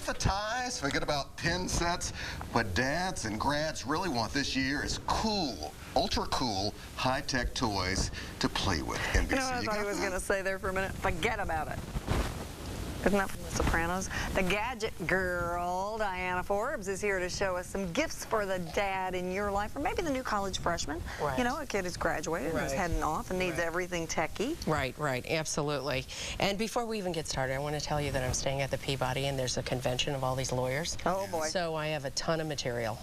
the ties. We get about 10 sets. What dads and grads really want this year is cool, ultra cool, high-tech toys to play with. NBC, You know what I thought he was going to say there for a minute? Forget about it. Isn't that from The Sopranos? The Gadget Girl, Diana Forbes, is here to show us some gifts for the dad in your life, or maybe the new college freshman. Right. You know, a kid who's graduated and is heading off and needs everything techie. Right, absolutely. And before we even get started, I want to tell you that I'm staying at the Peabody, and there's a convention of all these lawyers. Oh, boy. So I have a ton of material.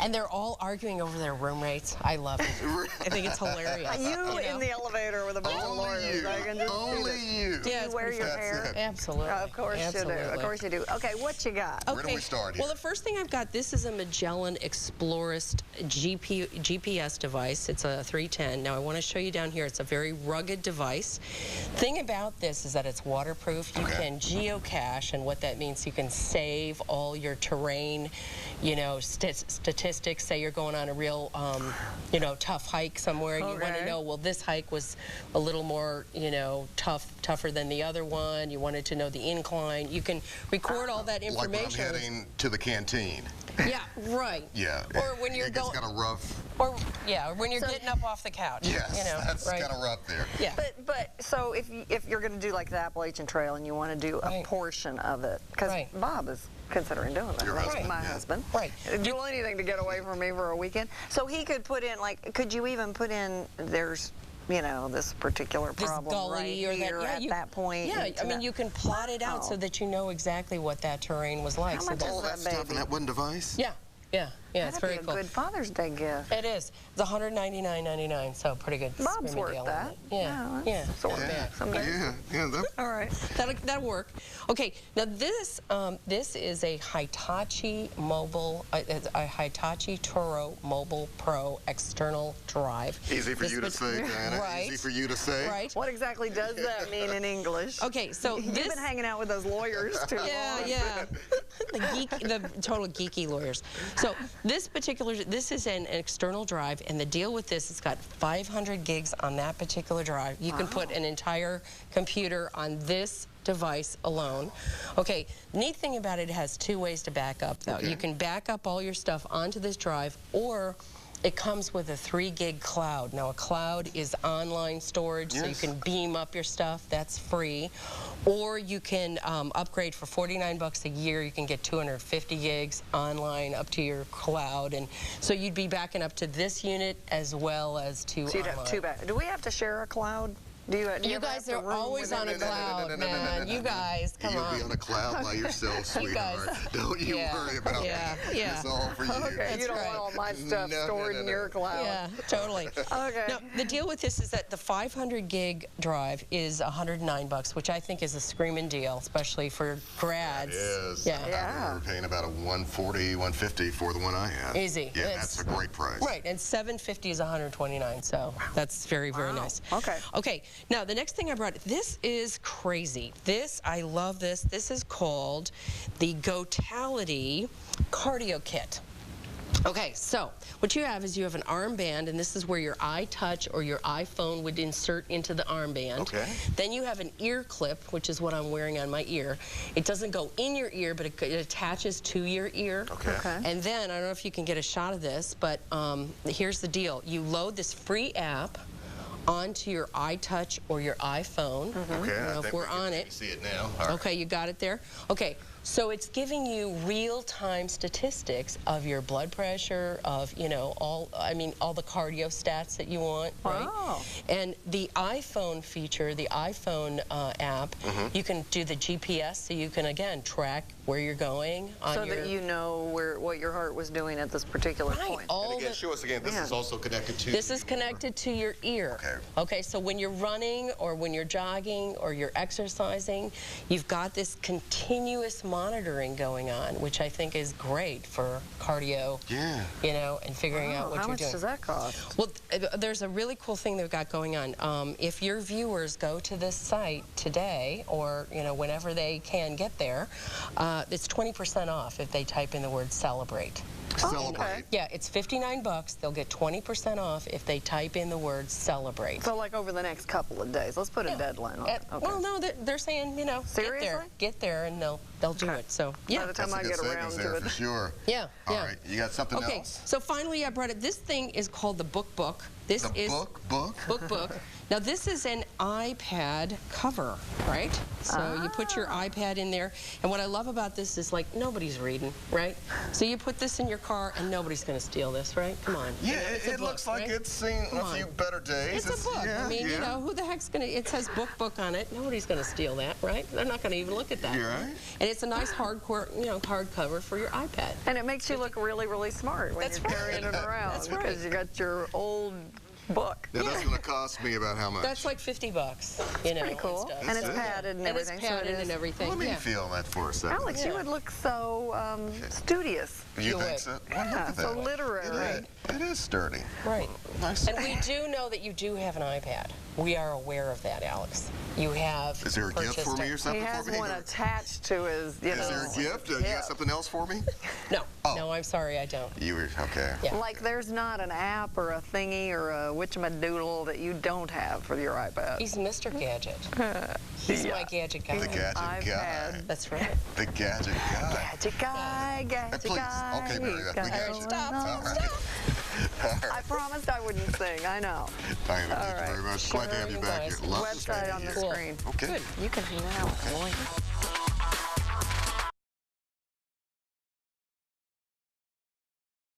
And they're all arguing over their room rates. I love it. I think it's hilarious. You in the elevator with a bunch of lawyers. I can just see this. Yeah, you wear your hair? Absolutely. Of course you do. Of course you do. Okay, what you got? Okay. Where do we start here? Well, the first thing I've got, this is a Magellan Explorist GPS device. It's a 310. Now, I want to show you down here, it's a very rugged device. Thing about this is that it's waterproof. You can geocache, and what that means, you can save all your terrain, you know, statistics. Say you're going on a real, you know, tough hike somewhere, and you want to know, well, this hike was a little more, you know, tougher than the other one. You wanted to know the incline. You can record all that information. Like when I'm heading to the canteen. Yeah, right. Yeah. Or when you're going. It's got a rough. Or yeah, when you're getting up off the couch. Yes, you know, that's kind of rough there. Yeah. But so if you're going to do like the Appalachian Trail and you want to do a portion of it, because Bob is considering doing that. Your husband, my husband. Right. Do anything to get away from me for a weekend. So he could put in, like, could you even put in, there's, you know, this particular problem this gully right or here at that point. Yeah, I mean, you can plot it out so that you know exactly what that terrain was like. How much All that stuff in that one device? Yeah, it's very cool. cool. Good Father's Day gift. It is. It's $199.99, so pretty good. Bob's worth deal that. Yeah. Sort of bad. All right. That'll work. Okay, now this is a Hitachi mobile, a Hitachi Toro Mobile Pro external drive. Easy for you to say, Diana. Right. Easy for you to say. Right. What exactly does that mean in English? Okay, so You've been hanging out with those lawyers too long. Yeah. The total geeky lawyers. So this is an external drive, and the deal with this, it's got 500 gigs on that particular drive. You can put an entire computer on this device alone. Okay, neat thing about it has two ways to back up, though. You can back up all your stuff onto this drive, or it comes with a 3 gig cloud. Now, a cloud is online storage, so you can beam up your stuff. That's free. Or you can upgrade for $49 a year. You can get 250 gigs online up to your cloud. And so you'd be backing up to this unit as well as to So you'd have two back. Do we have to share a cloud? You guys are always on a cloud, man. You guys, come on. You'll be on a cloud by yourself, sweetheart. Don't you worry about it. It's all for you. Okay, you don't want all my stuff stored in your cloud. Yeah, totally. Okay. Now, the deal with this is that the 500 gig drive is $109, which I think is a screaming deal, especially for grads. It is. Yeah. I remember paying about a $140, $150 for the one I had. Easy. Yeah, that's a great price. Right, and $750 is $129, so that's very, very nice. Okay. Now, the next thing I brought, this is crazy. I love this. This is called the Gotality Cardio Kit. Okay, so what you have is you have an armband, and this is where your iTouch or your iPhone would insert into the armband. Okay. Then you have an ear clip, which is what I'm wearing on my ear. It doesn't go in your ear, but it attaches to your ear. Okay. And then, I don't know if you can get a shot of this, but here's the deal. You load this free app onto your iTouch or your iPhone. Okay, if we're on it. See it now. All right. Okay, you got it there? Okay, so it's giving you real-time statistics of your blood pressure, of, you know, all the cardio stats that you want, right? And the iPhone feature, the iPhone app, you can do the GPS, so you can, again, track where you're going. So that you know what your heart was doing at this particular point. And again, show us again, this is also connected to This is connected to your ear. Okay, so when you're running or when you're jogging or you're exercising, you've got this continuous monitoring going on, which I think is great for cardio, you know, and figuring out what you're doing. How much does that cost? Well, there's a really cool thing they've got going on. If your viewers go to this site today, or, you know, whenever they can get there, it's 20% off if they type in the word celebrate. Celebrate. Yeah, it's $59. They'll get 20% off if they type in the word celebrate. So like over the next couple of days. Let's put a deadline on it. Okay. Well, no, they're saying, you know, Seriously? get there, and they'll do it. So, yeah. By the time I That's a get good around savings to there it. for sure. Yeah, All yeah. right, you got something Okay, else? so finally I brought it. This thing is called the Book. This The is book? Now this is an iPad cover, right? So you put your iPad in there, and what I love about this is like nobody's reading, right? So you put this in your car, and nobody's going to steal this, right? Come on. Yeah, It's a it book, looks like right? it's seen Come a on. few better days. It's a book. Yeah, I mean, yeah. you know, who the heck's going to, it says book on it. Nobody's going to steal that, right? They're not going to even look at that. You're right. And it's a nice hardcover for your iPad. And it makes you look really, really smart when That's you're carrying it around. That's because right. you got your old book. Now, that's going to cost me about how much? That's like $50, you know. Pretty cool. stuff. And it's That's it. padded and And it's everything. padded so it and is. everything. Let me yeah. feel on that for a second. Alex, you Yeah. would look so studious. You You think would. so? Well, Yeah, look at so that. literary. It is sturdy. Right. Nice. And we do know that you do have an iPad. We are aware of that, Alex. You have Is there a gift for purchased me it. or He something has for me? one attached to his, you know. Is there a gift? You hip. got something else for me? No, Oh. no, I'm sorry, I don't. You were, okay. Yeah. Like there's not an app or a thingy or a whatchamadoodle that you don't have for your iPad. He's Mr. Gadget. He's my gadget guy. The gadget guy. iPad. That's right. The gadget guy. Gadget guy, gadget Please. guy. Okay, Mary Beth, we got you. Stop. All right. I promised I wouldn't sing. I know. Diana, All thank you right. very much. Glad to have you back here. Love to Website on the here. Cool. screen. Okay. Good. You can hang out. Boy.